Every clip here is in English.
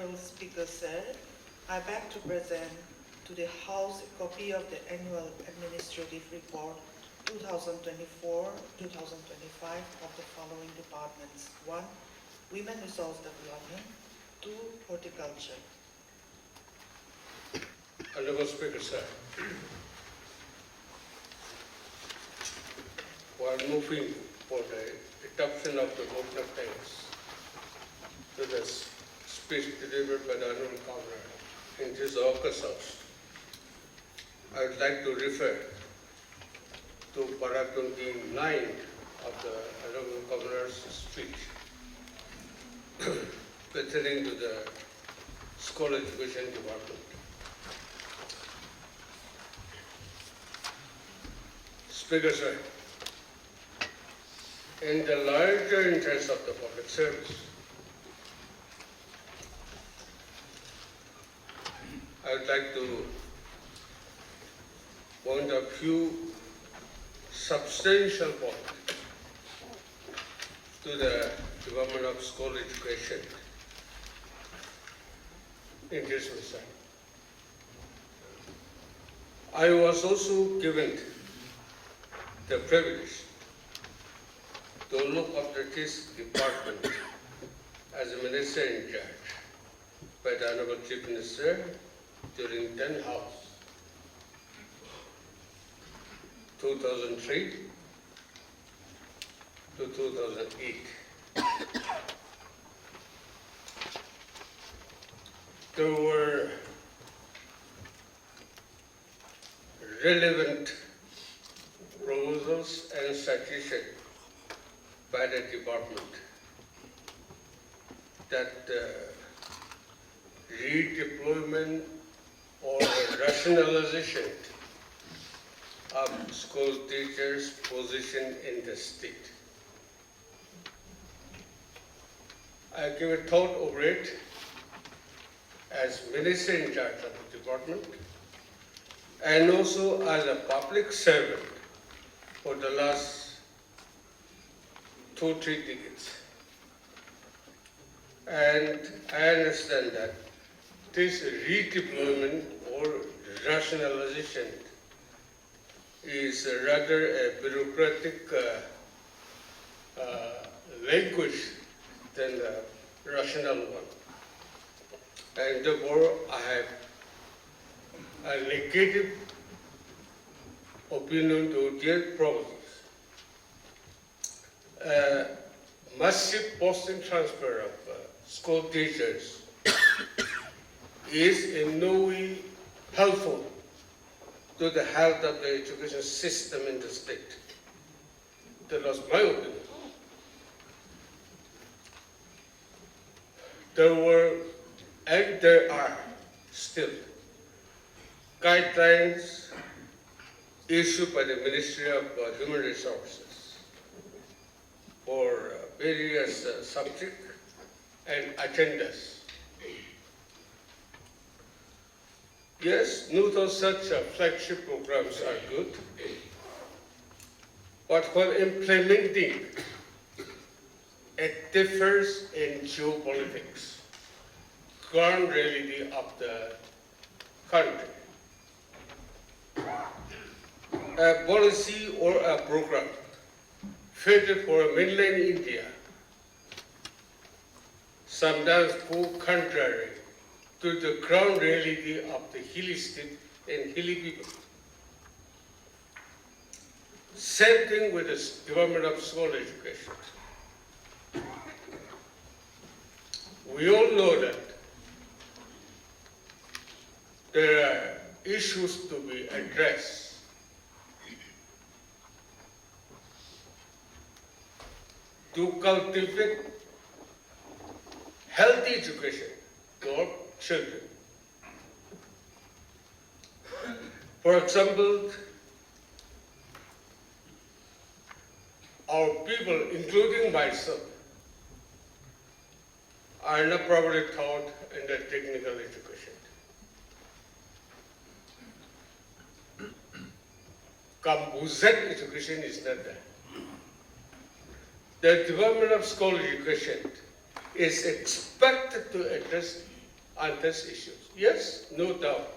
Honorable Speaker, sir, I beg to present to the House a copy of the Annual Administrative Report 2024-2025 of the following departments. 1. Women Resource Development. 2. Horticulture. Honorable Speaker, sir, while moving for the adoption of the vote of thanks to the speech delivered by the Honorable Governor in this August House, I would like to refer to paragraph 29 of the Honorable Governor's speech pertaining to the School Education Department. Speaker, sir, in the larger interest of the public service, I would like to point a few substantial points to the Department of School Education in this respect. I was also given the privilege to look after this department as a minister in charge by the Honorable Chief Minister during 10 House, 2003 to 2008. There were relevant proposals and suggestions by the department that redeployment or rationalization of school teachers' position in the state. I give a thought over it as minister in charge of the department and also as a public servant for the last 2-3 decades. And I understand that this redeployment or rationalization is rather a bureaucratic language than the rational one. And therefore, I have a negative opinion to their proposals. Massive posting transfer of school teachers is in no way helpful to the health of the education system in the state. That was my opinion. There were and there are still guidelines issued by the Ministry of Human Resources for various subjects and agendas. Yes, no such flagship programs are good, but when implementing, it differs in geopolitics, ground reality of the country. A policy or a program fitted for mainland India sometimes go contrary to the ground reality of the hilly state and hilly people. Same thing with the Department of School Education. We all know that there are issues to be addressed. To cultivate healthy education to our children. For example, our people, including myself, are not properly taught in the technical education. Composite education is not there. The Department of School Education is expected to address on these issues. Yes, no doubt.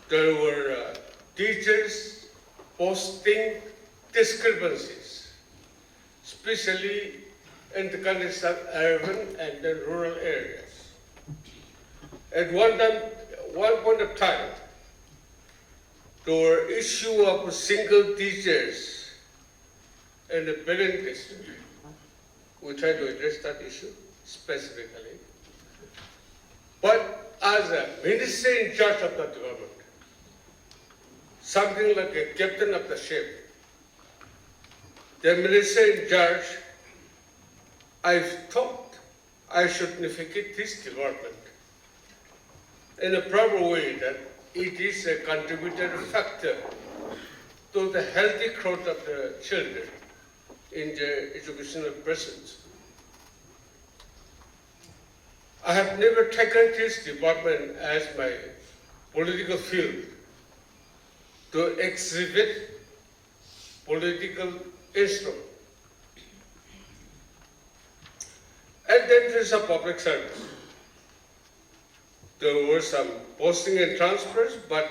There were teachers posting discrepancies, especially in the countryside, urban and the rural areas. At one point of time, there were issue of single teachers in the Billing district. We tried to address that issue specifically. But as a minister in charge of the government, something like a captain of the ship, the minister in charge, I thought I should navigate this development in a proper way, that it is a contributory factor to the healthy growth of the children in their educational pursuits. I have never taken this department as my political field to exhibit political instrument. And then there's a public service. There were some posting and transfers, but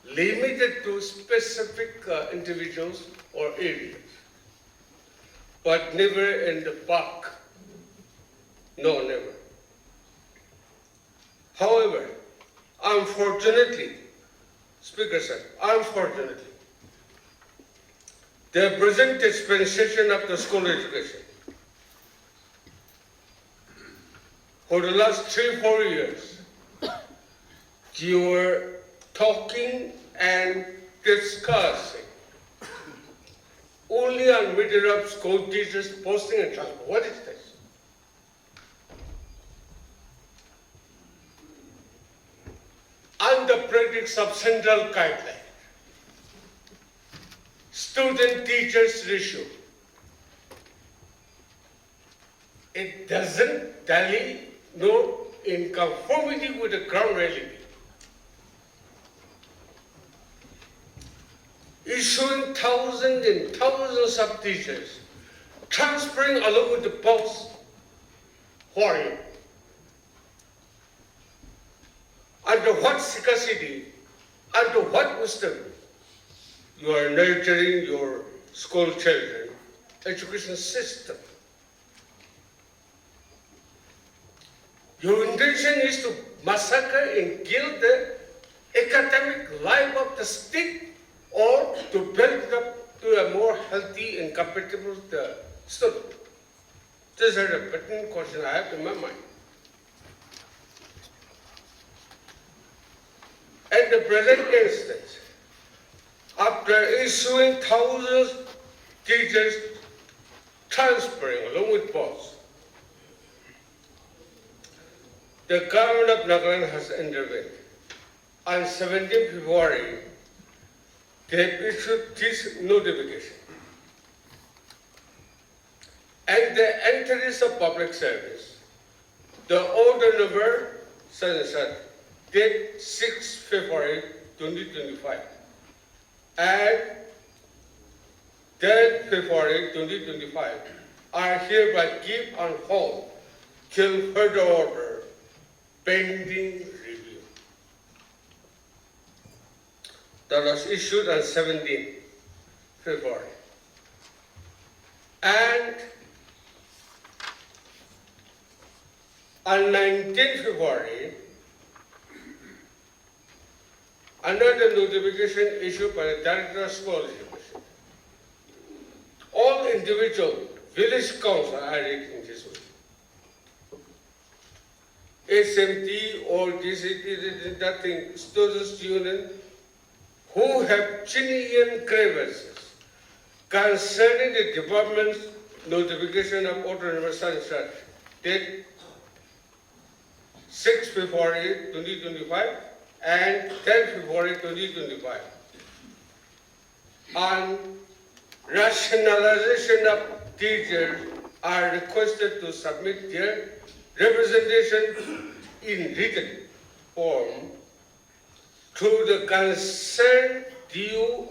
limited to specific individuals or areas, but never in the bulk. No, never. However, unfortunately, Speaker said, unfortunately, the present dispensation of the school education for the last 3-4 years, you were talking and discussing only on matter of school teachers posting and transfer. What is this? On the practice of central guideline, student-teachers ratio, it doesn't tally nor in conformity with the ground reality. Issuing thousands and thousands of teachers, transferring along with the post. Who are you? Under what scarcity, under what wisdom you are nurturing your school children, education system. Your intention is to massacre and kill the academic life of the state, or to build it up to a more healthy and compatible student. This is a pertinent question I have in my mind. At the present instance, after issuing thousands of teachers transferring along with posts, the government of Nagaland has intervened. On 17 February, they have issued this notification. And the entries of public service, the order number such and such, date 6 February 2025 and 10 February 2025 are hereby kept on hold till further order pending review. That was issued on 17 February. And on 19 February, another notification issued by the Director of School Education. All individual village councils are reading this way. SMT or DCT, nothing, students union who have genuine grievances concerning the department's notification of order number such and such, date 6 February 2025 and 10 February 2025 on rationalization of teachers are requested to submit their representation in written form to the concerned DU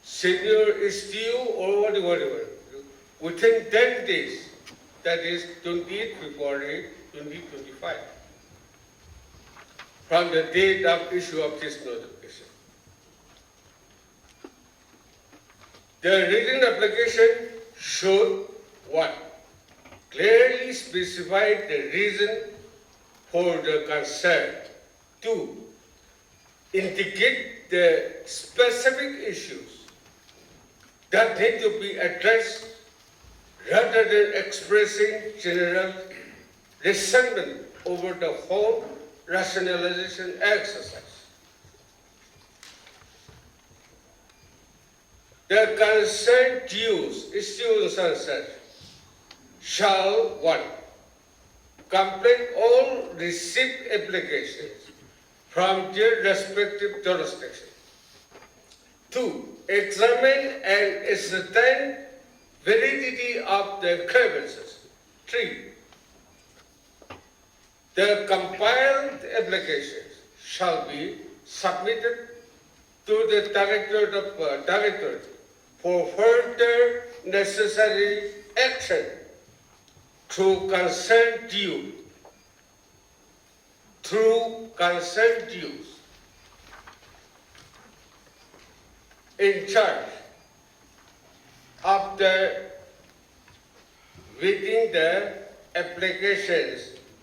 senior STU or whatever within 10 days, that is 28 February 2025 from the date of issue of this notification. The written application should 1. Clearly specify the reason for the concern. 2. Indicate the specific issues that need to be addressed rather than expressing general resentment over the whole rationalization exercise. The concerned dues issued sunset shall 1. Complete all received applications from their respective jurisdiction. 2. Examine and ascertain validity of the grievances. 3. The compiled applications shall be submitted to the Directorate for further necessary action through consent due. In charge of waiting the applications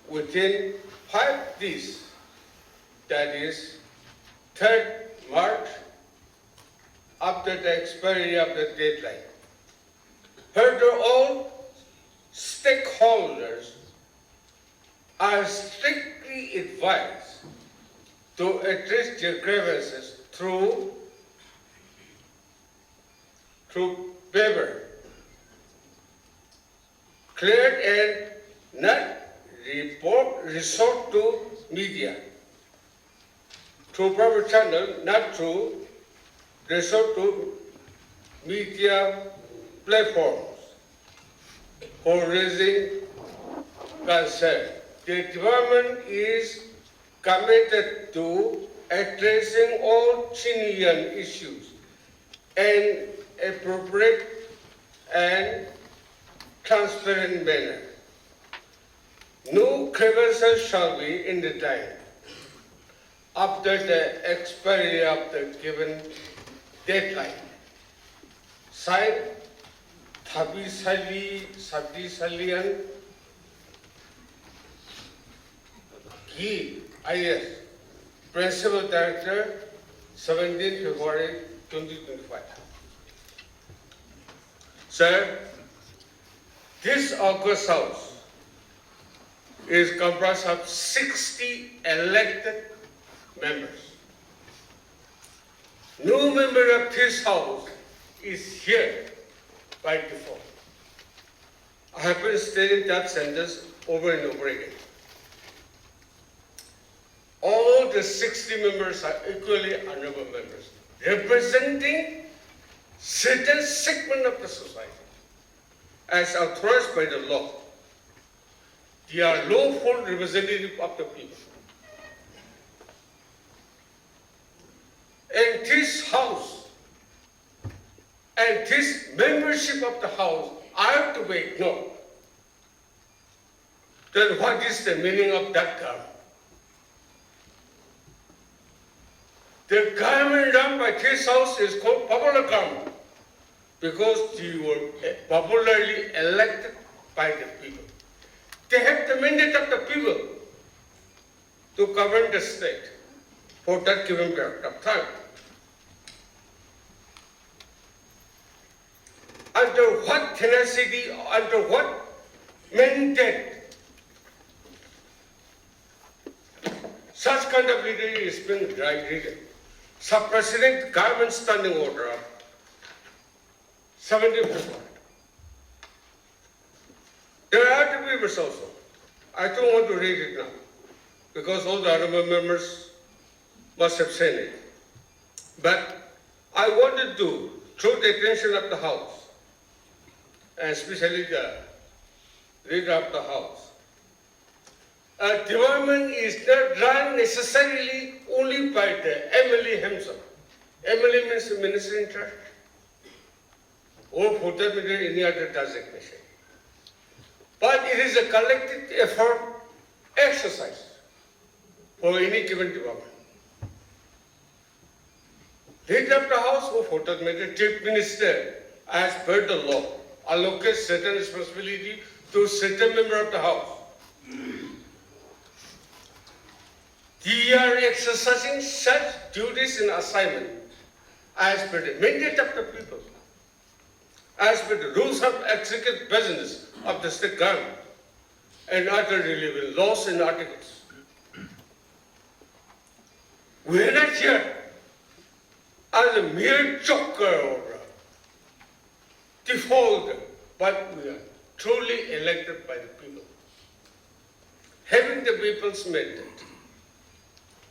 within 5 days, that is 3rd March, after the expiry of the deadline. Further, all stakeholders are strictly advised to address their grievances through paper, cleared and not resort to media, through proper channel, not through resort to media platforms for raising concern. The department is committed to addressing all genuine issues in appropriate and transparent manner. No grievances shall be in the time after the expiry of the given deadline. Signed, Sabdi Salian, IS, Principal Director, 17 February 2025. Sir, this August House is comprised of 60 elected members. No member of this House is here by default. I have been stating that sentence over and over again. All the 60 members are equally honorable members, representing certain segment of the society as authorized by the law. They are lawful representative of the people. And this House and this membership of the House are to be ignored. Then what is the meaning of that term? The government run by this House is called popular government because you were popularly elected by the people. They have the mandate of the people to govern the state for that given period of time. Under what tenacity, under what mandate such kind of leadership is being guided? Suppressing government standing order of 70%. There are other papers also. I don't want to read it now because all the honorable members must have seen it. But I wanted to draw the attention of the House, and especially the leader of the House. A development is not run necessarily only by the MLA himself. MLA means the minister in charge, or for that matter, any other designation. But it is a collective effort exercise for any given department. Leader of the House who voted made the Chief Minister, as per the law, allocates certain responsibility to certain member of the House. They are exercising such duties and assignment as per the mandate of the people, as per the rules of executive business of the state government, and other relevant laws and articles. We are not here as a mere joker or a defaulter, but we are truly elected by the people, having the people's mandate,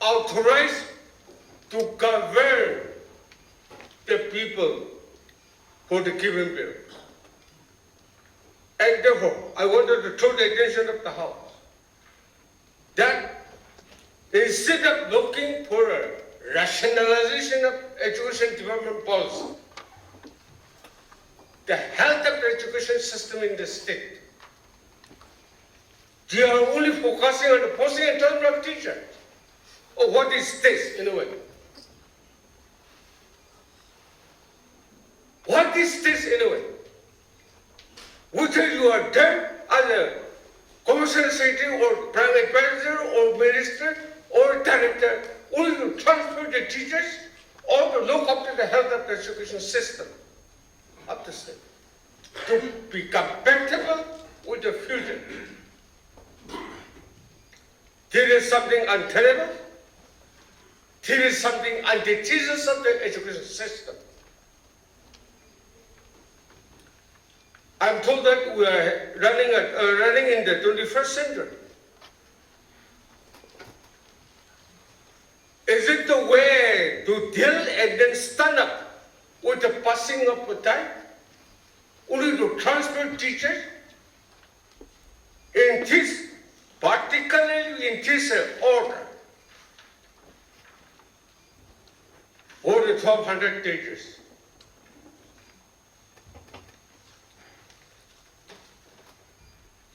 authorized to govern the people for the given period. And therefore, I wanted to draw the attention of the House that instead of looking for a rationalization of education development policy, the health of the education system in the state, they are only focusing on the posting and turnover of teachers. Oh, what is this in a way? What is this in a way? Whether you are there as a commercial secretary or private advisor or minister or director, only to transfer the teachers or to look after the health of the education system of the state, to be compatible with the future. There is something untenable. There is something antithesis of the education system. I'm told that we are running in the 21st century. Is it the way to deal and then stand up with the passing of the time? Only to transfer teachers? In this, particularly in this order, more than 1,200 teachers.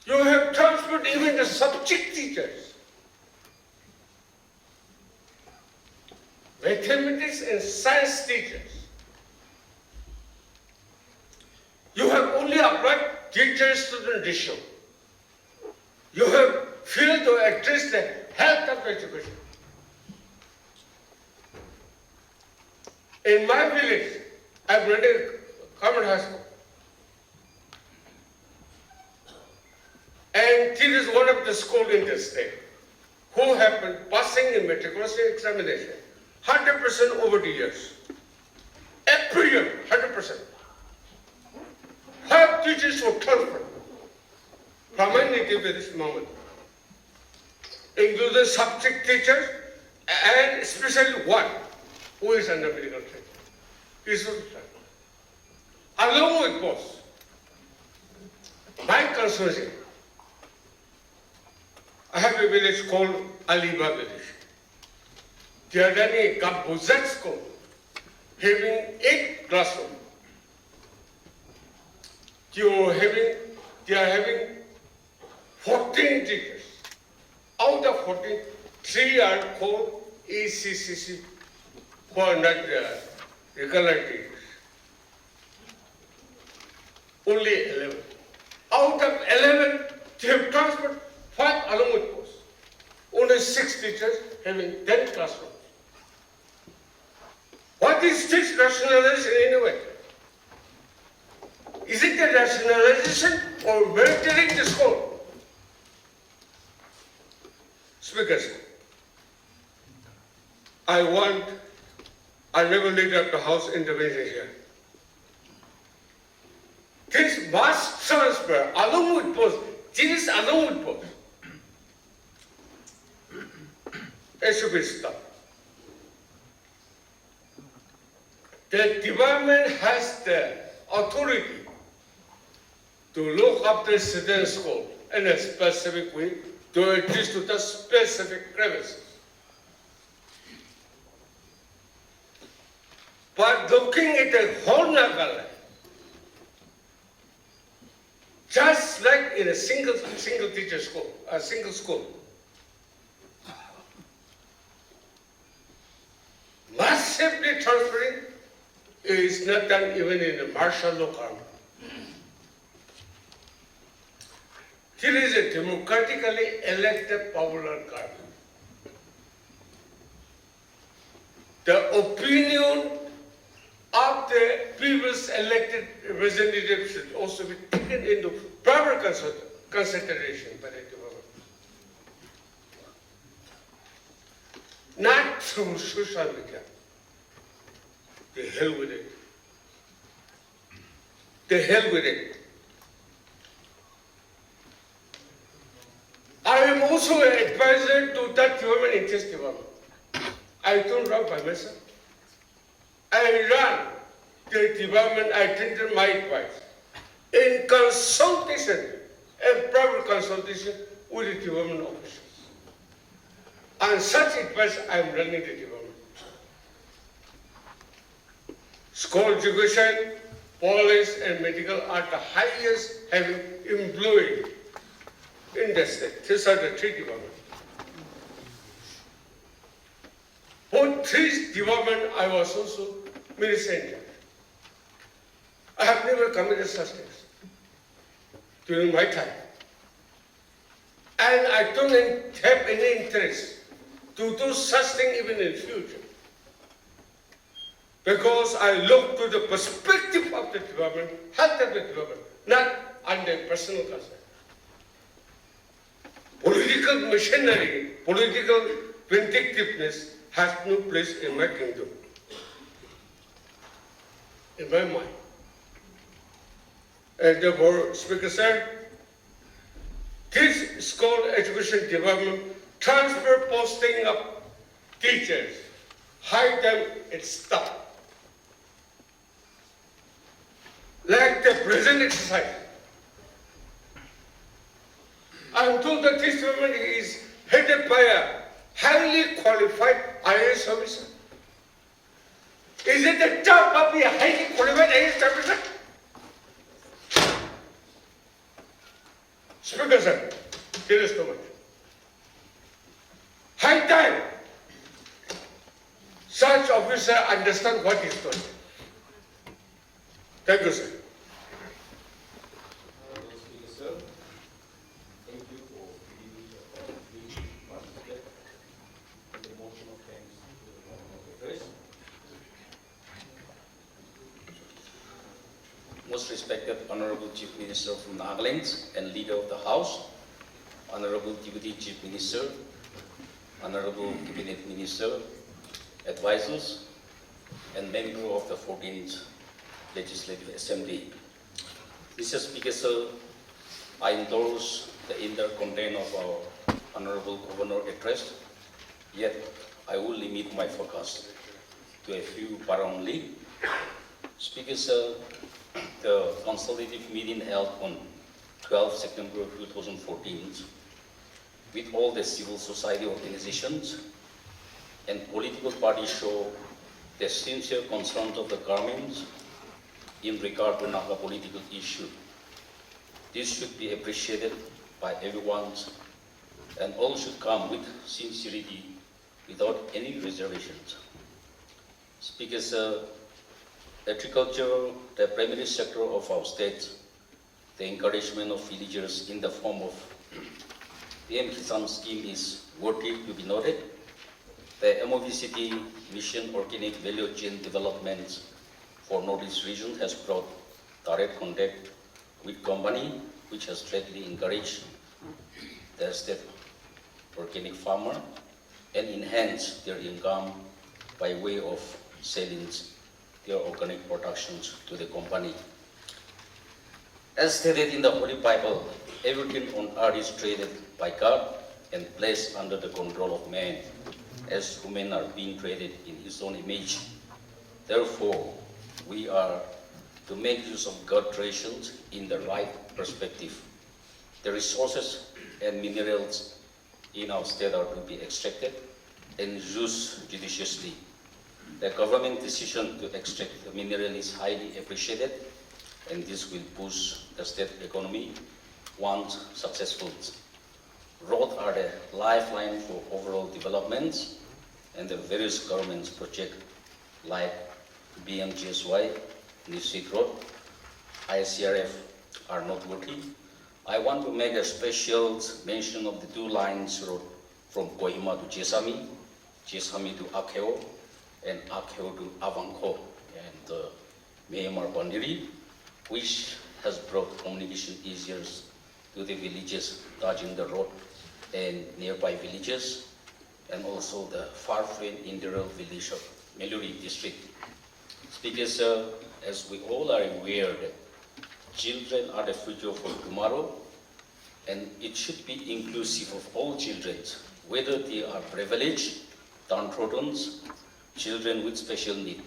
You have transferred even the subject teachers. Mathematics and science teachers. You have only applied teacher-student ratio. You have failed to address the health of education. In my village, I'm running a government high school. And this is one of the schools in the state who have been passing in matriculation examination 100% over the years. Every year, 100%. 5 teachers were transferred from my native village, Mhonbemo, including subject teachers and especially one who is under medical training. This was transferred. Along with both, my constituency, I have a village called Aliba village. They are running a Gambuzat school, having 8 classrooms. They are having 14 teachers. Out of 14, 3 are called ECCC, who are not regular teachers. Only 11. Out of 11, they have transferred 5 along with posts. Only 6 teachers having 10 classrooms. What is this rationalization anyway? Is it a rationalization or militarizing the school? Speakers, I want Honorable Leader of the House intervention here. This mass transfer along with posts, this is along with posts. It should be stopped. The department has the authority to look after certain school in a specific way to adjust to the specific premises. But looking at the whole Nagaland, just like in a single teacher school, a single school, safely transferring is not done even in a martial law government. It is a democratically elected popular government. The opinion of the previous elected representatives should also be taken into proper consideration by the government. Not through social media. The hell with it. The hell with it. I am also an advisor to that government interest development. I don't run by myself. I run the development, I tender my advice in consultation and proper consultation with the development officials. On such advice, I am running the development. School education, police, and medical are the highest having employed in the state. These are the three developments. For three development, I was also minister in charge. I have never committed such things during my time. And I don't have any interest to do such thing even in the future. Because I look to the perspective of the development, health of the development, not on the personal concern. Political machinery, political vindictiveness has no place in my kingdom, in my mind. And therefore, Speaker Sir, this school education development, transfer posting of teachers, hide them and stop. Like the present exercise. I am told that this development is headed by a highly qualified IAS officer. Is it the job of the highly qualified IAS officer? Speaker Sir, there is too much. High time such officer understand what is going on. Thank you, sir. Speaker, sir. Thank you for giving the participate in the motion of thanks to the Government of Affairs. Most respected Honorable Chief Minister from Nagaland and Leader of the House, Honorable Deputy Chief Minister, Honorable Cabinet Minister, advisors, and member of the 14th Legislative Assembly. Mr. Speaker, sir, I endorse the entire content of our Honorable Governor address, yet I will limit my focus to a few para only. Speaker, sir, the consultative meeting held on 12 September 2014 with all the civil society organizations and political parties show the sincere concern of the government in regard to Naga political issue. This should be appreciated by everyone and all should come with sincerity without any reservations. Speaker, sir, agriculture, the primary sector of our state, the encouragement of villagers in the form of PM Kisan scheme is worthy to be noted. The MOVCT Mission Organic Value Chain Development for Northeast region has brought direct contact with company which has greatly encouraged the state organic farmer and enhanced their income by way of selling their organic productions to the company. As stated in the Holy Bible, everything on earth is created by God and placed under the control of man, as women are being created in His own image. Therefore, we are to make use of God's creations in the right perspective. The resources and minerals in our state are to be extracted and used judiciously. The government decision to extract the mineral is highly appreciated, and this will boost the state economy once successful. Roads are the lifeline for overall development, and the various government projects like BMGSY, Nisik Road, ICRF are noteworthy. I want to make a special mention of the 2 lines road from Kohima to Jesami, Jesami to Akheo, and Akheo to Avangkho, and Myanmar boundary, which has brought communication easier to the villages touching the road and nearby villages, and also the far-flung interior village of Meluri district. Because as we all are aware that children are the future for tomorrow, and it should be inclusive of all children, whether they are privileged, downtrodden, children with special need.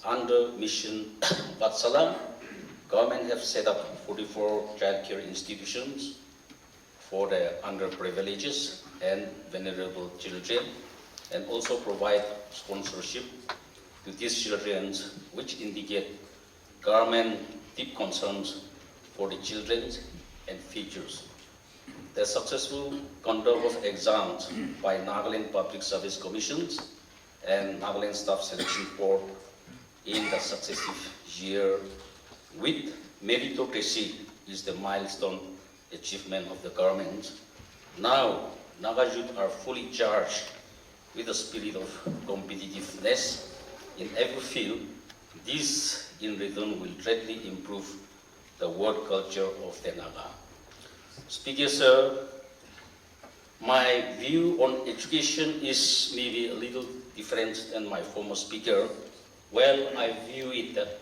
Under Mission Vatsala, government have set up 44 childcare institutions for the underprivileged and vulnerable children, and also provide sponsorship to these children, which indicate government deep concerns for the children and futures. The successful conduct of exams by Nagaland Public Service Commissions and Nagaland Staff Selection Board in the successive year with meritocracy is the milestone achievement of the government. Now, Naga youth are fully charged with the spirit of competitiveness in every field. This, in return, will greatly improve the work culture of the Naga. Speaker, sir, my view on education is maybe a little different than my former speaker. Well, I view it that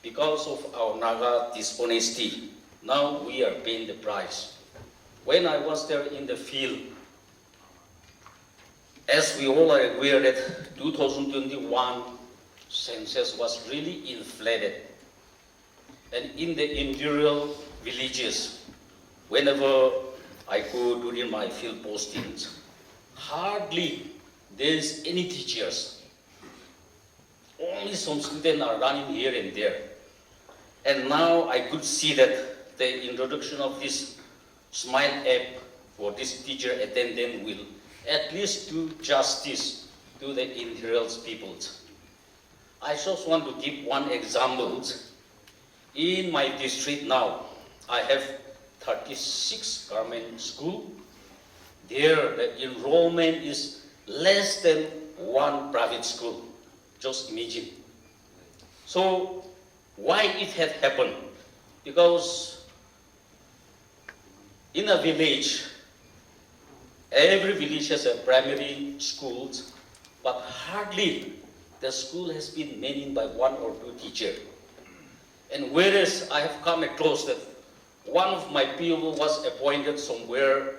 because of our Naga dishonesty, now we are paying the price. When I was there in the field, as we all are aware that 2021 census was really inflated. And in the interior villages, whenever I go during my field postings, hardly there is any teachers. Only some students are running here and there. And now I could see that the introduction of this Smile app for this teacher attendant will at least do justice to the interior peoples. I just want to give one example. In my district now, I have 36 government schools. There, the enrollment is less than 1 private school. Just imagine. So, why it had happened? Because in a village, every village has a primary school, but hardly the school has been manned by 1 or 2 teachers. And whereas I have come across that one of my people was appointed somewhere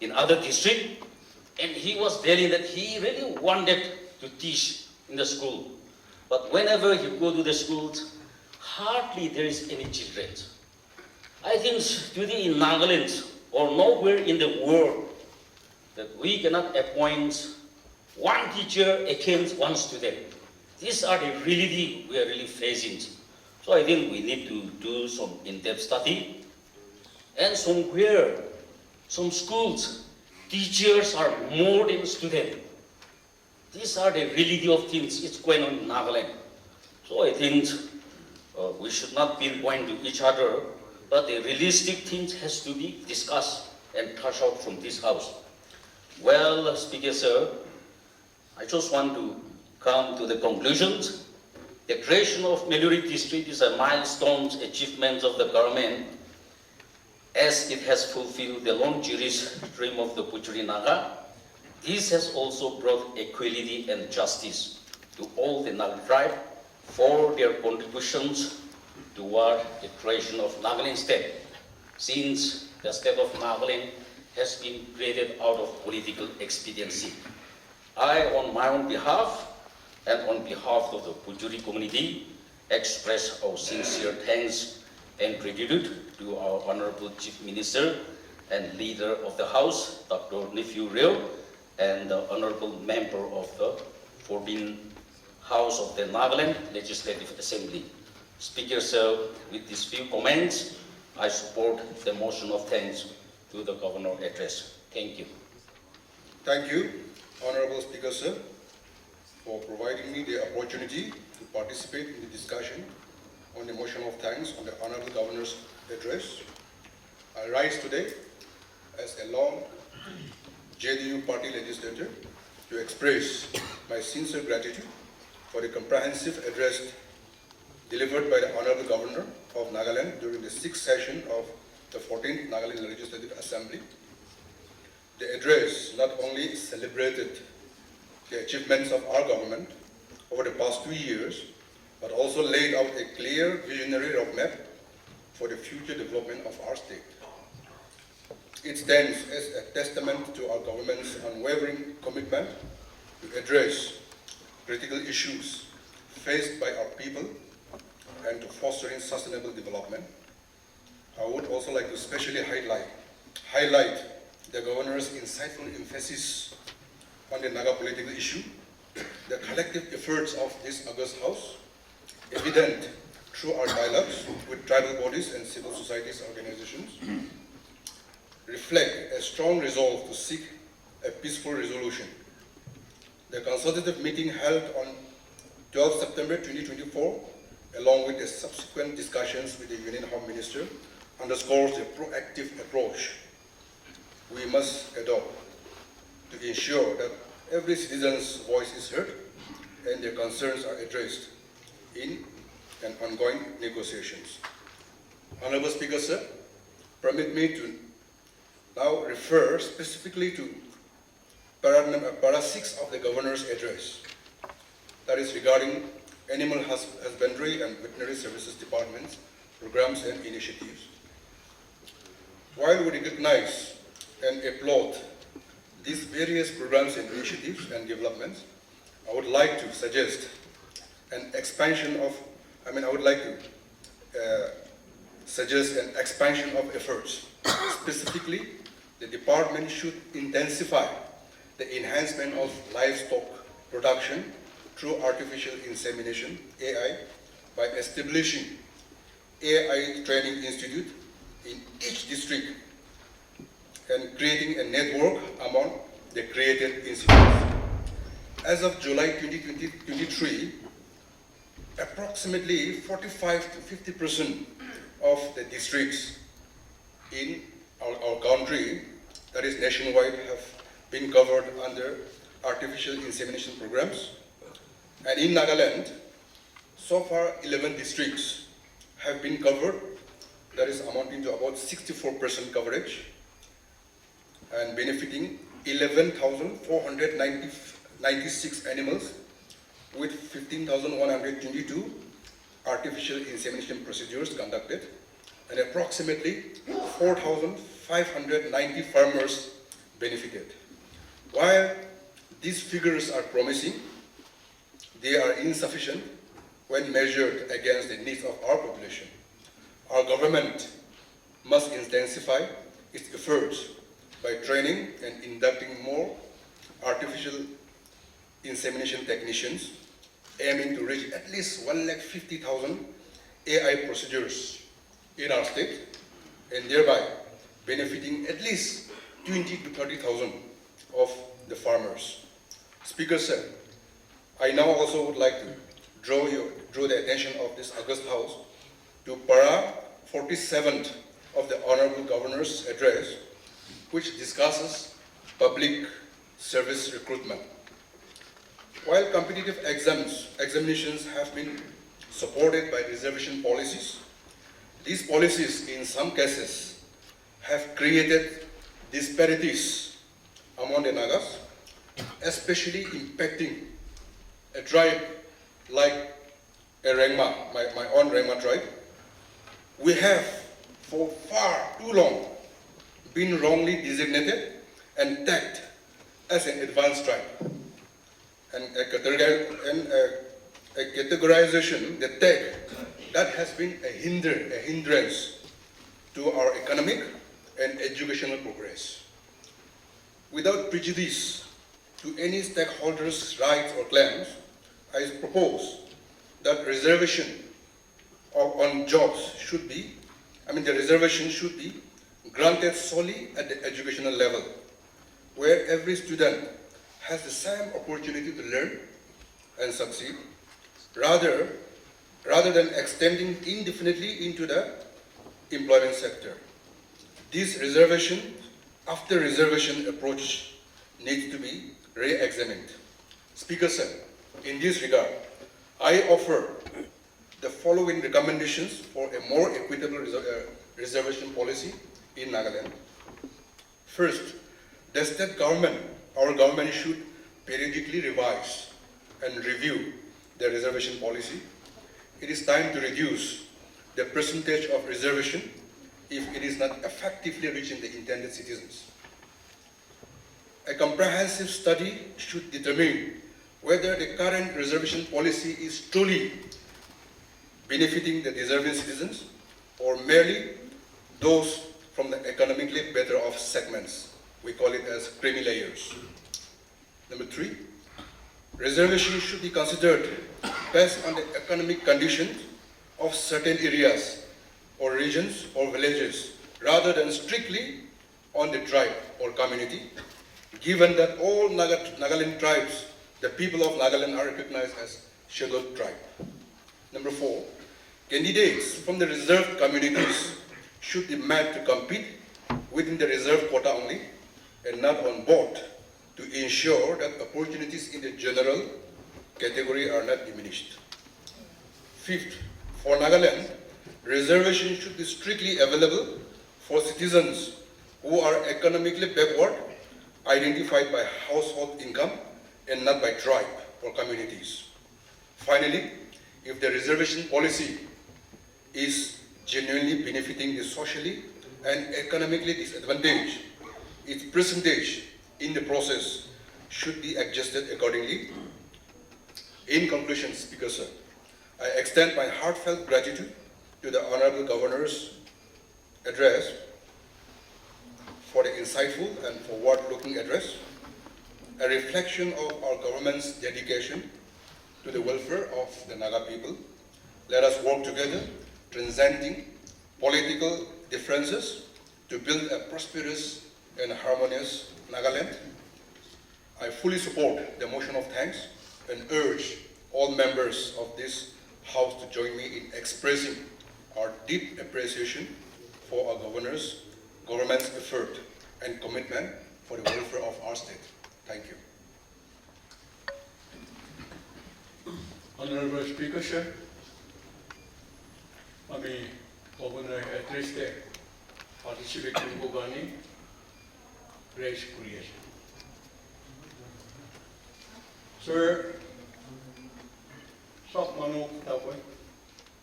in other district, and he was telling that he really wanted to teach in the school. But whenever you go to the schools, hardly there is any children. I think today in Nagaland or nowhere in the world that we cannot appoint 1 teacher against 1 student. These are the reality we are really facing. So I think we need to do some in-depth study. And somewhere, some schools, teachers are more than students. These are the reality of things. It's going on in Nagaland. So I think we should not pinpoint to each other, but the realistic things has to be discussed and thrashed out from this house. Well, Speaker, sir, I just want to come to the conclusions. The creation of Meluri district is a milestone achievement of the government as it has fulfilled the long cherished dream of the Puchuri Naga. This has also brought equality and justice to all the Naga tribe for their contributions toward the creation of Nagaland state, since the state of Nagaland has been created out of political expediency. I, on my own behalf, and on behalf of the Puchuri community, express our sincere thanks and gratitude to our Honorable Chief Minister and Leader of the House, Dr. Nephew Reo, and the Honorable Member of the 14th House of the Nagaland Legislative Assembly. Speaker, sir, with these few comments, I support the motion of thanks to the Governor address. Thank you. Thank you, Honorable Speaker, sir. for providing me the opportunity to participate in the discussion on the motion of thanks on the Honorable Governor's address. I rise today as a long JDU party legislator to express my sincere gratitude for the comprehensive address delivered by the Honorable Governor of Nagaland during the 6th session of the 14th Nagaland Legislative Assembly. The address not only celebrated the achievements of our government over the past 2 years, but also laid out a clear visionary roadmap for the future development of our state. It stands as a testament to our government's unwavering commitment to address critical issues faced by our people and to fostering sustainable development. I would also like to especially highlight the Governor's insightful emphasis on the Naga political issue, the collective efforts of this August House, evident through our dialogues with tribal bodies and civil society organizations, reflect a strong resolve to seek a peaceful resolution. The consultative meeting held on 12 September 2024, along with the subsequent discussions with the Union Home Minister, underscores the proactive approach we must adopt to ensure that every citizen's voice is heard and their concerns are addressed in an ongoing negotiations. Honorable Speaker, sir, permit me to now refer specifically to para 6 of the Governor's address, that is regarding animal husbandry and veterinary services departments, programs and initiatives. While we recognize and applaud these various programs and initiatives and developments, I would like to suggest an expansion of, suggest an expansion of efforts. Specifically, the department should intensify the enhancement of livestock production through artificial insemination, AI, by establishing AI training institute in each district and creating a network among the created institutes. As of July 2023, approximately 45 to 50% of the districts in our country, that is nationwide, have been covered under artificial insemination programs. And in Nagaland, so far 11 districts have been covered, that is amounting to about 64% coverage, and benefiting 11,496 animals with 15,122 artificial insemination procedures conducted, and approximately 4,590 farmers benefited. While these figures are promising, they are insufficient when measured against the needs of our population. Our government must intensify its efforts by training and inducting more artificial insemination technicians, aiming to reach at least 150,000 AI procedures in our state, and thereby benefiting at least 20 to 30,000 of the farmers. Speaker, sir, I now also would like to draw the attention of this August House to para 47 of the Honorable Governor's address, which discusses public service recruitment. While competitive examinations have been supported by reservation policies, these policies in some cases have created disparities among the Nagas, especially impacting a tribe like a Rengma, my own Rengma tribe. We have for far too long been wrongly designated and tagged as an advanced tribe. And a categorization, the tag, that has been a hindrance to our economic and educational progress. Without prejudice to any stakeholders' rights or claims, I propose that reservation on jobs should be, the reservation should be granted solely at the educational level, where every student has the same opportunity to learn and succeed, rather than extending indefinitely into the employment sector. This reservation after reservation approach needs to be re-examined. Speaker sir, in this regard, I offer the following recommendations for a more equitable reservation policy in Nagaland. First, the state government, our government should periodically revise and review the reservation policy. It is time to reduce the percentage of reservation if it is not effectively reaching the intended citizens. A comprehensive study should determine whether the current reservation policy is truly benefiting the deserving citizens or merely those from the economically better off segments. We call it as creamy layers. Number 3, reservation should be considered based on the economic conditions of certain areas or regions or villages rather than strictly on the tribe or community, given that all Nagaland tribes, the people of Nagaland, are recognized as scheduled tribe. Number 4, candidates from the reserved communities should be made to compete within the reserved quota only and not on board to ensure that opportunities in the general category are not diminished. 5th, for Nagaland, reservation should be strictly available for citizens who are economically backward, identified by household income and not by tribe or communities. Finally, if the reservation policy is genuinely benefiting the socially and economically disadvantaged, its percentage in the process should be adjusted accordingly. In conclusion, Speaker sir, I extend my heartfelt gratitude to the Honorable Governor's address for the insightful and forward-looking address, a reflection of our government's dedication to the welfare of the Naga people. Let us work together, transcending political differences, to build a prosperous and harmonious Nagaland. I fully support the motion of thanks and urge all members of this House to join me in expressing our deep appreciation for our government's effort and commitment for the welfare of our state. Thank you. Honorable Speaker, sir, আমি Governor addressed participating Bogani raise creation. Sir, sab manok dapat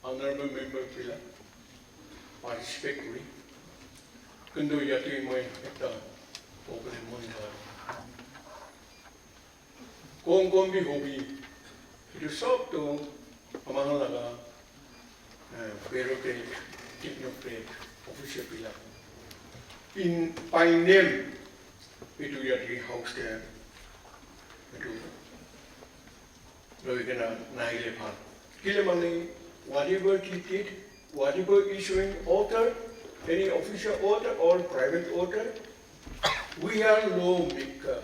honorable member pila participate kuri. Kundo yati mo ita program mo na. Kung bi hobi itu sab to amang laga bureaucratic technocrat official pila. In by name itu yati house ke itu Look at Nagaland Hall. Kilimani, whatever he did, whatever issuing order, any official order or private order, we are lawmaker.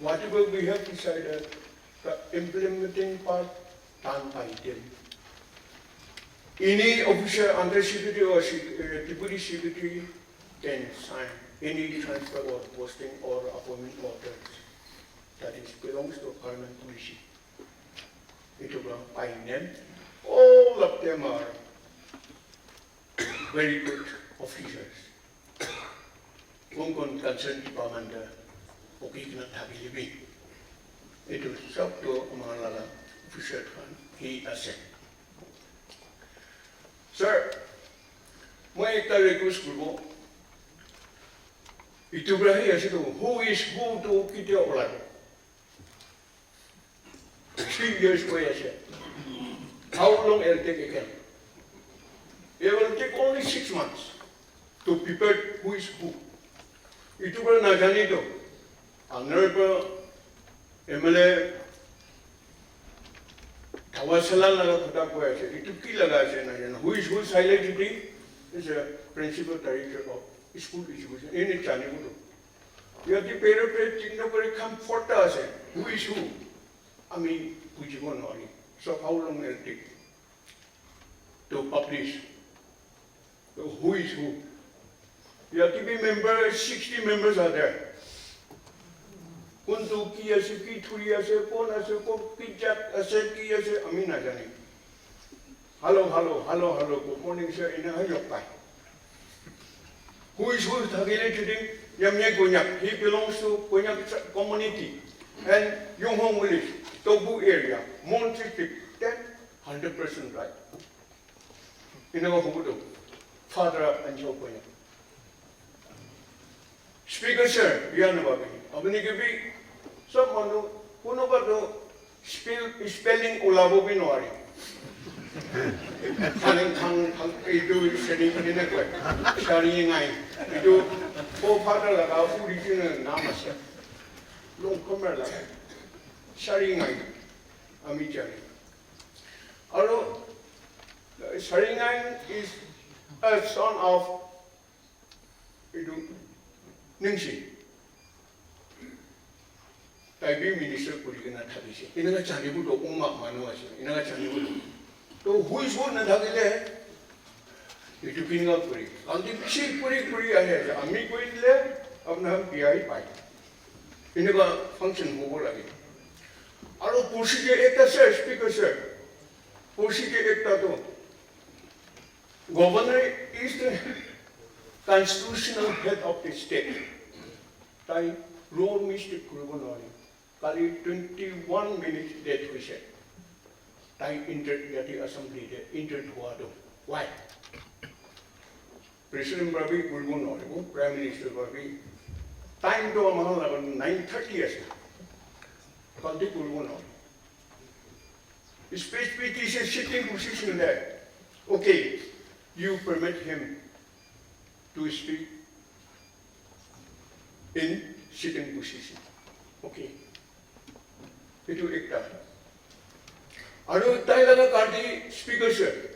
Whatever we have decided, the implementing part done by them. Any official undersecretary or deputy secretary can sign any transfer or posting or appointment orders. That is belongs to government policy. Itu by name, all of them are very good officers. Kung concerned department, okay na tabi libi. Itu sab to mga lala officer kan he asset. Sir, may ita request ko. Itu berarti asito who is who to kita ulan. 3 years away, I said. How long it will take again? It will take only 6 months to prepare who is who. Itu pun na ganito. Honorable MLA kawasalan na kata ko ay itu kilaga siya na yan. Who is who silent degree is a principal director of school education. Ini chani mo to. Yati pero tingnan ko rin comfort siya. Who is who? Ami Pujimonori. So how long will it take to publish who is who? You have to be members, 60 members are there. Kuntu ki ase, ki thuri ase, kon ase, kon kijat ase, ki ase, ami na jani. Hello, good morning sir, ina hayok pa. Who is who thagile today? Yamye Gonyak, he belongs to Gonyak community and Yonghong village, Tobu area, Mon district, then 100% right. In our home, father and Joe Gonyak. Speaker sir, Yanababi, Abunikabi, someone who know about the spelling Ulabo Binori. Itu sering ini nak cari ingai itu pada laga original nama saya long kamera laga cari ingai ami cari. Alo cari ingai is a son of itu Ningsi. Tapi minister kurikan ada di sini. Ini nak cari buat umat manusia. Ini nak cari buat. तो who is who न था किले itu pingal puri nanti bisi puri aja ami कोई ले अब ना हम PI पाई ini का function होगा लगे आरो पुरुष के एक तरह speaker sir पुरुष के एक तरह तो governor is the constitutional head of the state ताई role mistake करूँ ना कल 21 minutes death हुई है I entered the assembly, entered Huado. Why? President Babi Gulgun, Prime Minister Babi, time to about 9:30 years. Kanti Gulgun. Speech petition sitting position there. Okay, you permit him to speak in sitting position. Okay. Itu ekta. Aru tai laga kati speaker sir.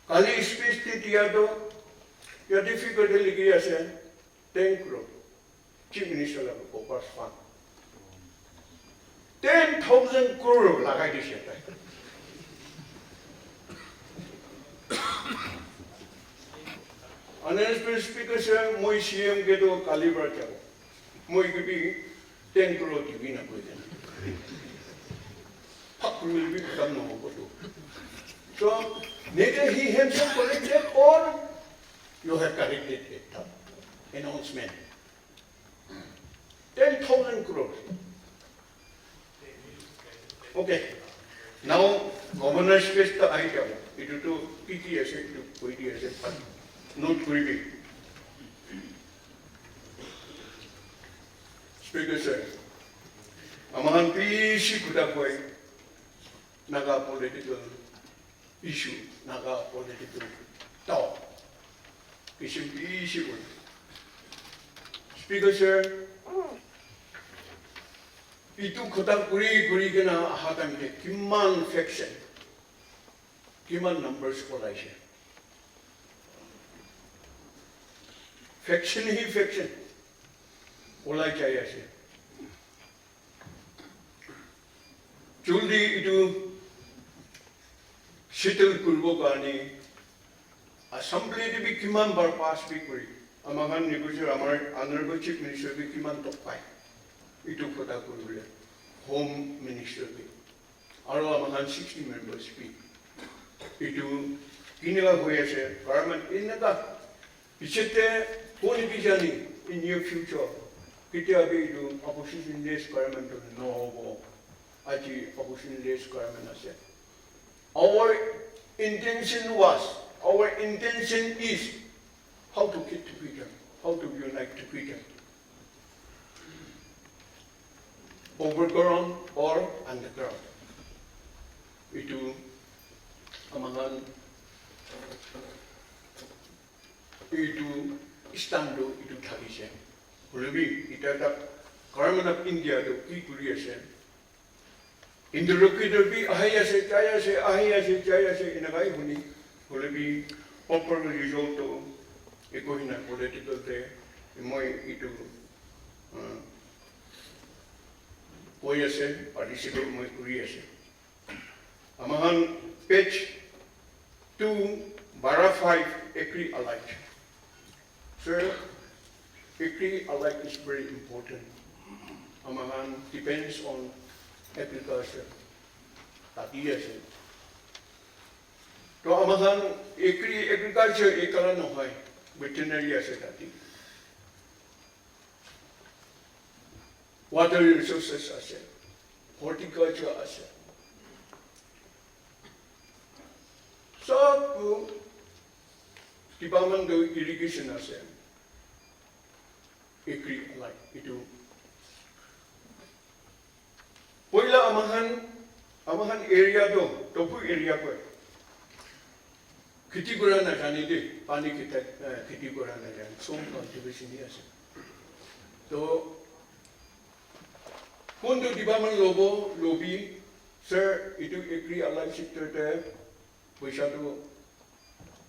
Kali speech ti dia to ya difficult ligi ase 10 crore. Chief Minister laga Popars Fund. 10,000 crore lagai di siya tai. Honorable Speaker sir, moi CM ke to kali bar chao. Moi ke bhi 10 crore ki bhi na koi den. Will be become no good. So neither he himself corrected or you have corrected it. Announcement. 10,000 crores. Okay. Now governor space the item. It is to PTS to PTS but not greedy. Speaker sir. Amahan pisi kuda koi. Naga political issue, Naga political talk. Issue. Speaker sir, itu kota kuri kena hatam ke kiman faction, kiman numbers kolai sih. Faction, kolai caya sih. Juli itu Situl Kulbokani Assembly di Bikiman Barpas Bikuri, Amahan Negosier Amar Honorable Chief Minister Bikiman Topai, itu Kota Kulbule, Home Minister Bi, Aro Amahan 60 members Bi, itu inilah huese government inaga, isete poni bijani in near future, kita abi itu opposition less government no hobo, aji opposition less government ase. Our intention is how to get together, how to unite together. Overground or underground. Itu amahan, itu istando itu thaise. Lebih kita tak government of India tu kuri ase. Interlocutor bi ahaya se inagai huni lebih proper result to Kohima political te moi itu হৈ আছে participate মই কৰি আছে আমাৰ page 2/5 agree alike sir agree alike is very important our depends on agriculture tadi ase to our agriculture ekala nohoy veterinary ase tadi water resources ase horticulture ase सब department do irrigation ase agree like itu poila amahan area do topu area ko khiti kora na jani de pani khiti kora na jani some contribution ni ase to kondo department lobby sir itu agree alike sector te পইচা তো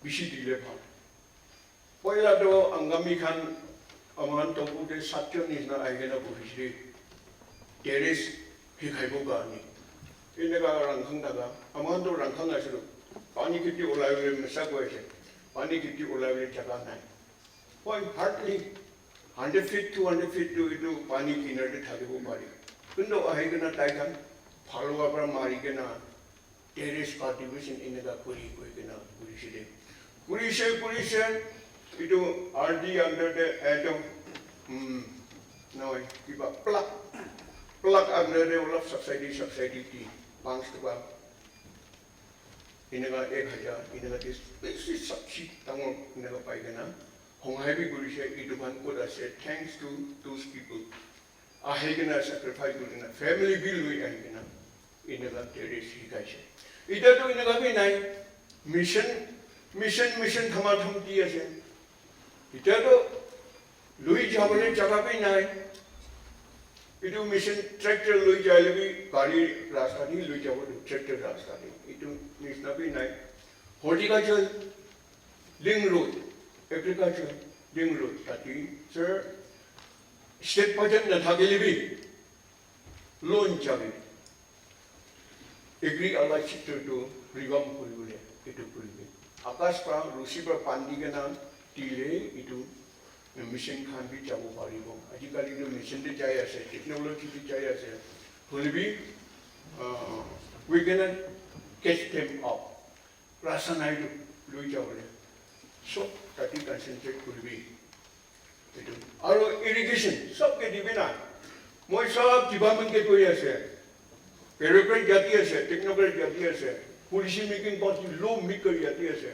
বেশি দিলে ভাল পয়লা তো আগামী খান আমার তবুতে ছাত্র নিচিনা আইগেনা বহিছে টেরেস শিকাইব কাৰণে এনেকা ৰাংখাং থাকা আমাৰ তো ৰাংখাং আছিল পানী খেতি ওলাইবলৈ মেচা গৈছে পানী খেতি ওলাইবলৈ জাগা নাই হয় হাৰ্ডলি 100 feet 200 feet to এইটো পানী কিনাৰতে থাকিব পাৰি কিন্তু আইগেনা তাইখান ফালুৱাৰ পৰা মাৰিকেনা terrace cultivation in the Kuri itu RD under the atom no keep up plug under the all of subsidy banks to bank in a 1000 in a this basic subsidy tango in the paigana hong heavy Kurisha itu ban could say thanks to those people I hagana sacrifice in a family bill we hagana in a terrace hikasha ida to ina gabi nai mission thamatham di ase ida to lui jabale jaga pe nai idu mission tractor lui jale bi gari rasta ni lui jabo tractor rasta ni itu mission pe nai horticulture link road agriculture link road tati sir state budget na thageli bi loan jabe agree alike sector to revamp koribole itu koribe akas pa rusi pa pandi gana tile itu mission khan bi jabo paribo ajikali no mission te jai ase technology te jai ase holibi we gonna catch them up rasanai lui jabole so tati concentrate koribe itu aro irrigation sob ke dibena moi sob department ke koi ase bureaucrat jati ase technocrat jati ase policy making party low maker jati ase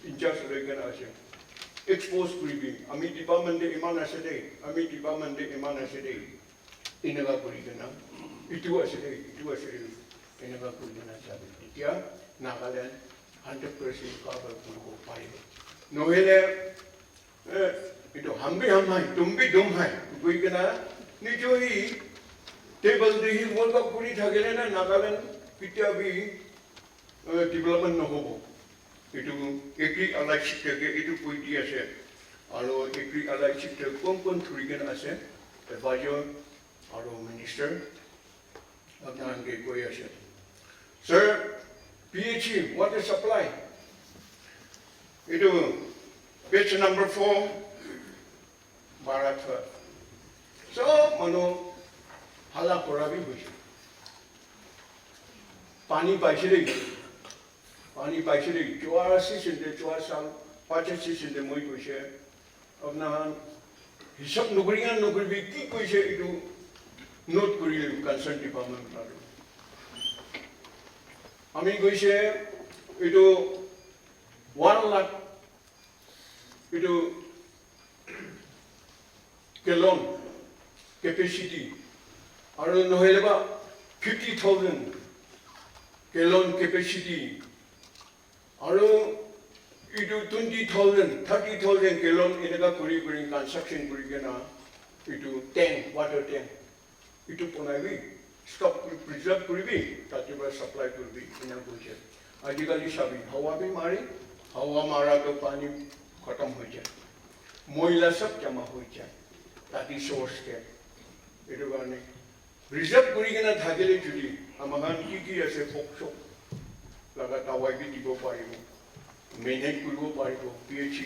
in charge loigana ase expose koribi ami department de iman ase de inaga korigana itu ase inaga korigana sabe tia Nagaland 100% cover koribo paribo nohele itu hambi hamai tumbi dumhai koigana nijoi table dehi world cup puri thagele na Nagaland pitya bi development no hobo itu agree alike sector ke itu koi di ase aro agree alike sector kon thurigen ase advisor aro minister apnan ke koi ase sir PHE water supply itu page number 4 Bharat so mano hala korabi hoise pani paise de 84 साल 85 de moi koise apna hisab nokri ki koise itu note kori concern department aro ami koise itu 1 lakh itu gallon capacity aro noheleba 50,000 gallon capacity aro itu 20,000 30,000 gallon inaga kuri construction kuri gena itu tank water tank itu ponaibi stock preserve koribi tatiba supply koribi ina boje ajikali sabi hawa bi mari hawa mara to pani khatam hoi jay moila sab jama hoi jay tati source ke itu garne reserve কৰি কিনে থাকিলে যদি আমাৰ কি আছে ফকচক লগা টাৱাই দিব পাৰিব মেনেজ কৰিব পাৰিব PHC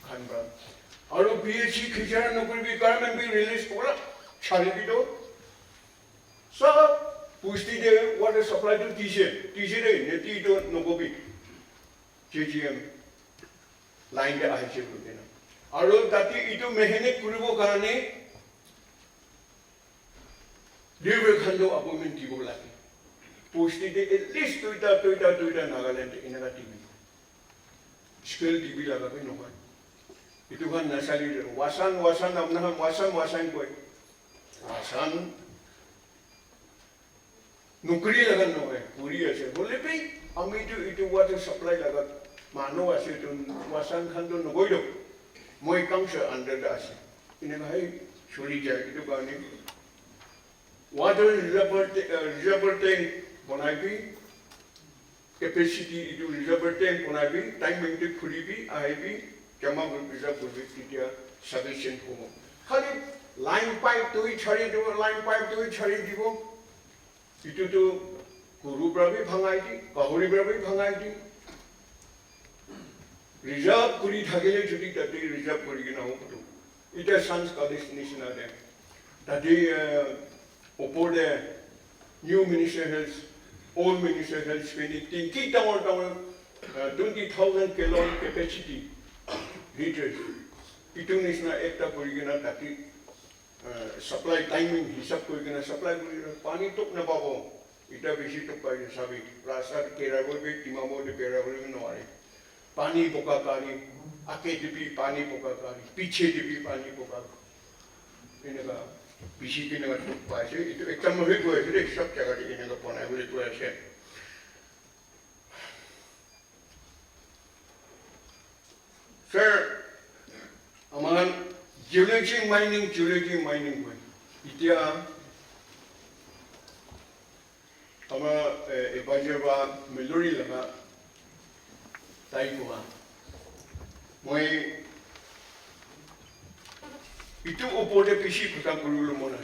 খানবা আৰু PHC খিচাৰা নকৰিবি কাৰণে বি ৰিলিজ কৰা চাৰিবিটো সব পুষ্টি দে ৱাটাৰ সাপ্লাইটো দিছে দে নেতিটো নকবি JGM লাইন দে আহিছে বুলি না আৰু তাতে ইটো মেহনত কৰিব কাৰণে River Khando appointment দিব লাগে পুষ্টি দে at least দুইটা নাগালেণ্ড এনেকা টিভি স্কেল টিভি লাগাবে নহয় itu kan nasali wasan amna wasan koi wasan nukri lagan no hai puri ase bole pe ami itu water supply lagat mano ase tu wasan khando no goido moi kangsha under da ase ine hai chori jai itu kane water reservoir tank bonai pi capacity itu reservoir tank bonai pi time maintain khuli pi ai pi Kama Gurbiza Gurbitia sufficient home. Honey, line pipe to each hurry to line pipe to each hurry divo. Itu to Guru Bravi Pangaiti, Kahuri Bravi Pangaiti. Reserve Kuri Hagele Judy that they reserve Kurigina. It has sons called this nation are there. That they oppose the new minister health, old minister health spending, Tinky Tower 20,000 gallon capacity. Liters. Itu nisna ekta kurigena tapi supply timing hisap kurigena supply kurigena pani tok na babo ita besi tok pai sabi rasa kera bolbe timamo de kera bolbe no are pani poka kari ake dipi pani poka kari piche dipi pani poka enega bisi kena tok pai se itu ekta mohe go ese sab jaga de enega pona bole to ase Sir, among geology mining boy. Itia ama ebajeba melori laga taikua. Moi itu opode pisi kuta kurulu mona.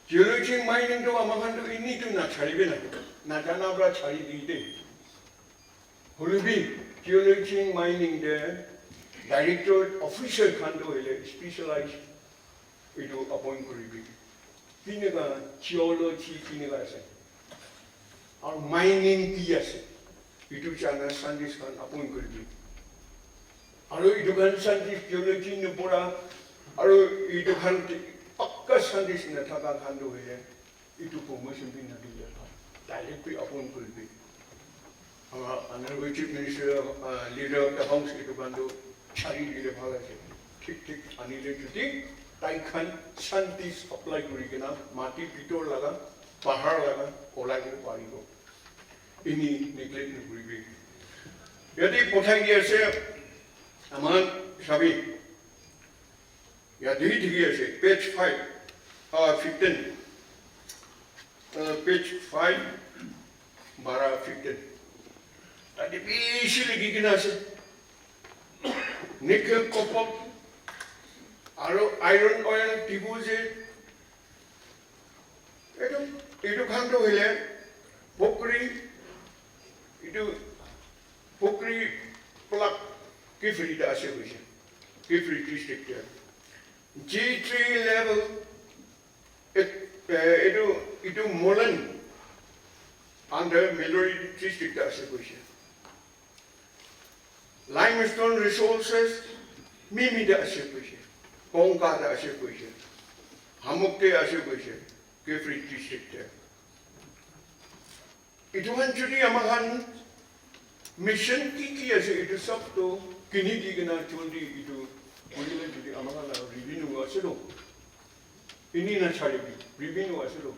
Geology mining to amahan to ini tu na chari bena. Na jana bra chari dide. Hulubi geology mining there, director official khando ele specialized itu appoint koribi. Kinega geology kinega ase. Or mining ki ase. Itu chana scientist khan appoint koribi. Aro itu khan scientist geology nu pura aro itu khan pakka scientist na thaka khando ele itu promotion bi na diya. Directly appoint koribi. Honorable Chief Minister, leader of the House, itu bantu cari dia bhaga je. Tik anile juti, taikan shanti supply kuri kena mati pitor laga, pahar laga, kolai ko pari ko. Ini neglect nu kuri bi. Jadi pothai dia se, aman sabi. Ya diri dia se page 15, page 5, bara 15. Tadi bisi lagi kena se, nickel, copper, iron oil, tibu je, itu kan tu hele, pokri plak kifri dah asyik bisa, kifri district dia, G3 level, itu molen under Melori district dah asyik bisa. Limestone resources, mimi da asyik kuishe, kongka da asyik kuishe, hamuk te asyik kuishe, kefri district te. Itu kan jadi amahan mission kiki asyik itu sab to kini di kena curi itu, boleh jadi amahan revenue asyik lo. Ini na cari revenue asyik lo.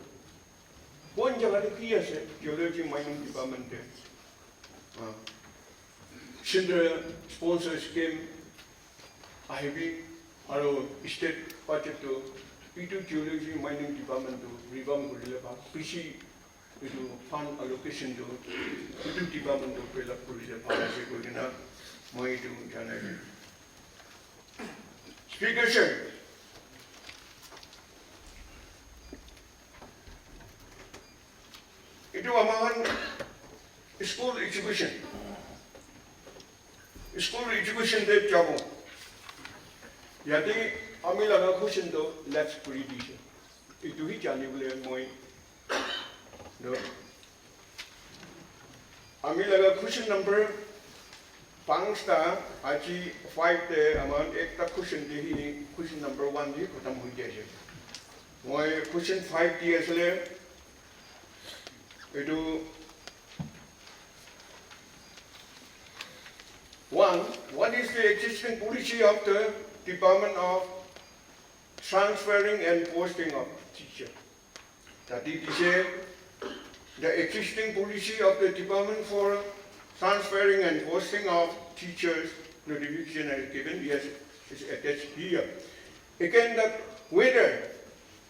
Pun jangan kiki asyik geology mining department te. Sindra sponsor scheme, IB, or state budget to P2 geology mining department to revamp Gurila, PC to fund allocation to P2 department to fill up Gurila, Palasi Gurina, Moi to January. Speaker, sir. school education. School education de jabo. Yadi ami laga question do let's puri dishe. Itu hi jani bole moi. No. Ami laga question number 5 star aji 5 de amount ekta question de hi question number 1 di khatam hui jaise. Moi question 5 di asle itu 1. What is the existing policy of the Department of Transferring and Posting of Teachers? That is to say, the existing policy of the Department for Transferring and Posting of Teachers notification is given. Yes, it's attached here. Again, that whether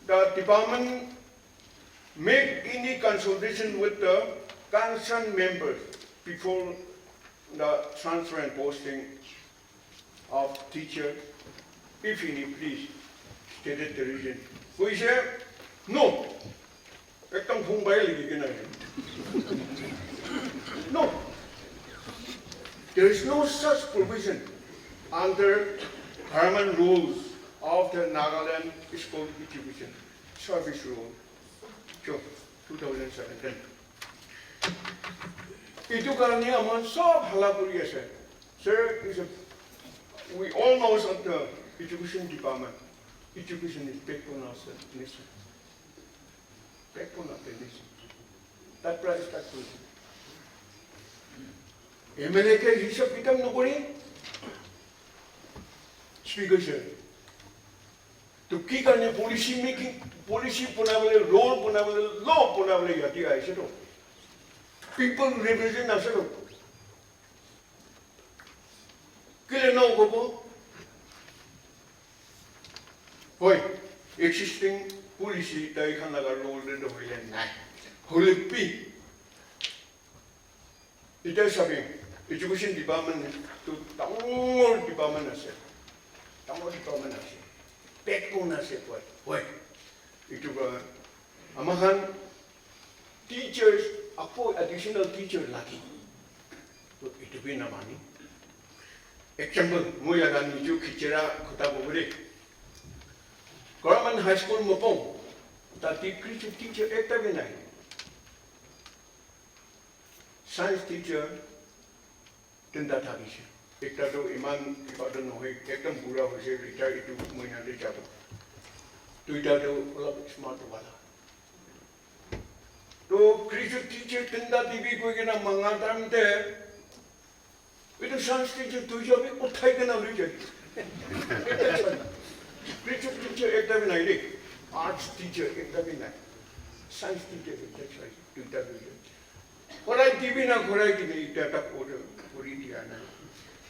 the department make any consultation with the concerned members before the transfer and posting of teacher, if any, please state the reason. We say no. No. There is no such provision under government rules of the Nagaland School Education Service Rule 2017. Itu karena aman sob halapuri ase. Sir, we all know that the education department, education is backbone of the nation. Backbone of the nation. That price backbone. MLA ke hisab kitab nukuri. Speaker sir. तो की करने policy making, policy पुनावले role पुनावले law पुनावले याती आये से तो people represent us तो किले ना हो को होय existing policy ताई खान लगा role दे तो होइले ना होले पी इधर सभी education department तो तमाम department आसे backbone ase why itu amahan teachers apo additional teacher lagi to itu bin namani example moi lagan itu khichera khota bobure government high school mopong tati creative teacher ekta bin nai science teacher tinda thagise ekta to iman ibadan hoy ekdam pura hoise retire itu moina de jabo tuita to olap smart wala to creative teacher tinda tv ko gena mangadam te itu science teacher tu job uthai gena lui jai creative teacher ekta binai de arts teacher ekta binai science teacher ekta chai tuita lui korai tv na korai tv eta ta puri dia na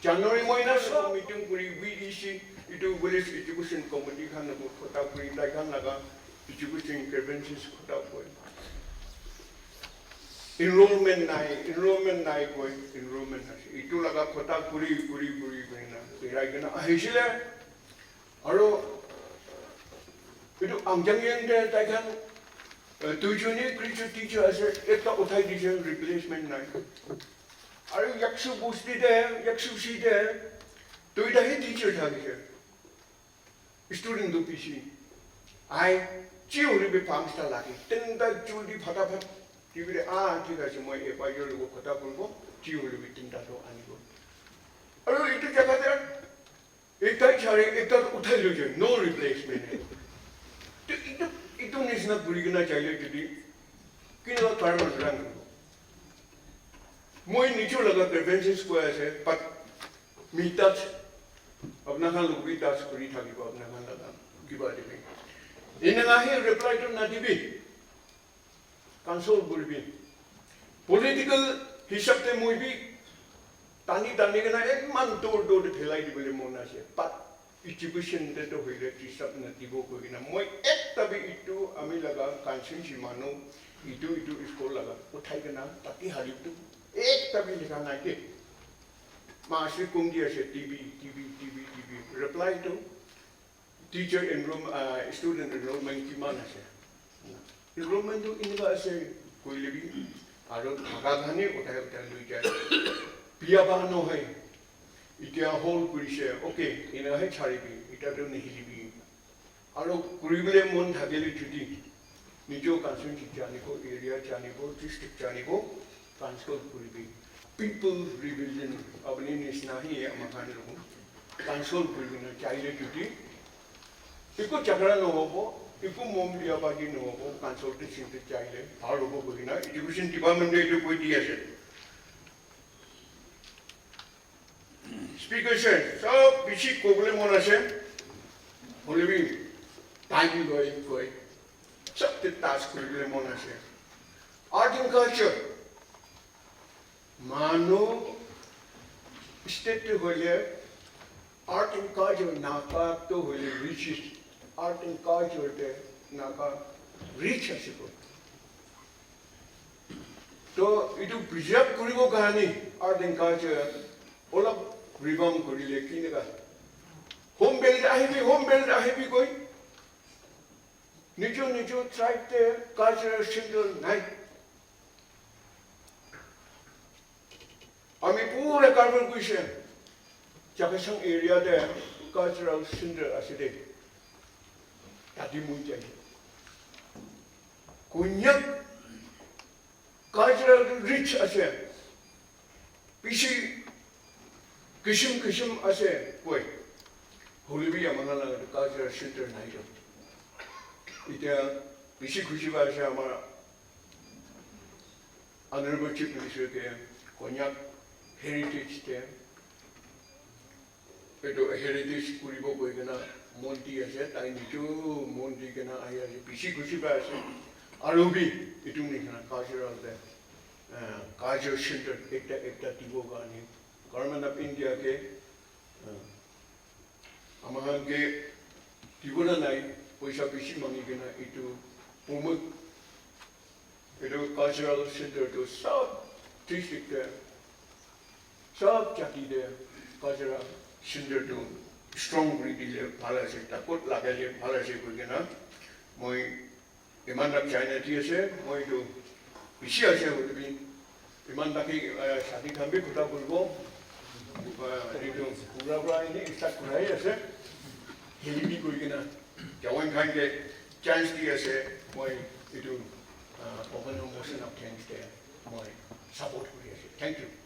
January moina so meeting kuri VDC itu village education committee kan nago khota kuri dai kan laga education interventions khota koi enrollment nai koi enrollment nai itu laga khota kuri na perai gana ahisile aro itu amjang yang de dai kan tujuni creature teacher as ekta uthai teacher replacement nai Are yaksu busti there, yaksu si there? Do it a teacher here. Student do PC. I chew be pangsta lucky. Then that Judy Patapat, give it a my if I go to Kotapulgo, chew be tintato and go. Are you to Jaka there? It got no replacement. It is not Burigana child to be. Kino Parma Rango. Moi nicho laga prevention square se but me touch apna khan lugri touch kuri thaki ko apna khan laga giba dibi inna hi reply to na dibi console gurbi political hisab te moi bi tani gana ek man tor de thelai dibele mona se but education te to hoile hisab na dibo ko gina moi ek tabi itu ami laga kansin simano itu school laga uthai gana taki haritu एक तभी लिखाना के master कुंडिया से TV reply to teacher student enrollment की माना से enrollment तो इनका ऐसे कोई लेवी আৰু থাকাখিনি উঠাই উঠাই লৈ যায় বিয়া বাহ নহয় এতিয়া হ'ল কৰিছে অ'কে এনেহে ছাড়িবি এতিয়াতো নিহিলিবি আৰু কৰিবলৈ মন থাকিলে যদি নিজৰ কনষ্টিটিউন্সি জানিব এৰিয়া জানিব ডিষ্ট্ৰিক্ট জানিব ট্ৰান্সফাৰ কৰিবি পিপল ৰিভিজন আপুনি নিচিনাহি আমাৰ কাৰণে ৰ'ব ট্ৰান্সফাৰ কৰিবি চাইলে যদি একো ঝগড়া নহ'ব একো মম দিয়া বাজি নহ'ব কনচালটেন্সিটো চাইলে ভাল হ'ব বুলি না এডুকেশ্যন ডিপাৰ্টমেণ্টে এইটো কৈ দি আছে স্পিকাৰ ছাৰ চব বেছি ক'বলৈ মন আছে হ'লেবি টাইম লৈ কৈ চবতে টাস্ক কৰিবলৈ মন আছে আৰ্ট এণ্ড কালচাৰ মানুহ ষ্টেটটো হ'লে আৰ্ট এণ্ড কালচাৰ নাকাটো হ'লে ৰিচেষ্ট আৰ্ট এণ্ড কালচাৰতে নাকা ৰিচ আছে তো এইটো প্ৰিজাৰ্ভ কৰিবৰ কাৰণে আৰ্ট এণ্ড কালচাৰ অলপ ৰিভাম কৰিলে কেনেকুৱা হোম বেল্ট আহিবি কৈ নিজৰ ট্ৰাইবতে কালচাৰেল চেণ্টাৰ নাই আমি পুৰা কাৰ্বন কৰিছে জাগাচাং এৰিয়াতে কালচাৰেল চেণ্টাৰ আছে দে তাতে মই যাই কন্যাক কালচাৰেল ৰিচ আছে পিছি কিসম আছে কৈ হ'লেবি আমাৰ কালচাৰেল চেণ্টাৰ নাই এতিয়া বেছি খুশি পাইছে আমাৰ অনাৰেবল চিফ মিনিষ্টাৰকে কন্যাক হেৰিটেজতে এইটো হেৰিটেজ কৰিব গৈ কিনে মন দি আছে তাই নিজেও মন দি কিনে আহি আছে বেছি খুশি পাই আছে আৰু বি এইটো নিচিনা কালচাৰেলতে কালচাৰ চেণ্টাৰ একটা দিবৰ কাৰণে গভৰ্ণমেণ্ট অফ ইণ্ডিয়াকে আমাকে দিবলৈ নাই পইচা বেছি মাঙি কিনে এইটো প্ৰমোট এইটো কালচাৰেল চেণ্টাৰটো চব ডিষ্ট্ৰিক্টে সব জাতিতে কালচাৰেল চেণ্টাৰটো ষ্ট্ৰং কৰি দিলে ভাল আছে তাকত লাগালে ভাল আছে কৈ কিনে মই ইমান তাক চাইনাটি আছে মই এইটো বেছি আছে হ'লেবি ইমান তাকে ছাতি খাবি কথা কৰিব এইটো পুৰা এনেই ষ্টাৰ্ট কৰাই আছে হেৰিবি কৰি কিনে জৱান খানকে চান্স দি আছে মই এইটো অপেন মোশ্যন অফ থেংকছ মই ছাপোৰ্ট কৰি আছোঁ থেংক ইউ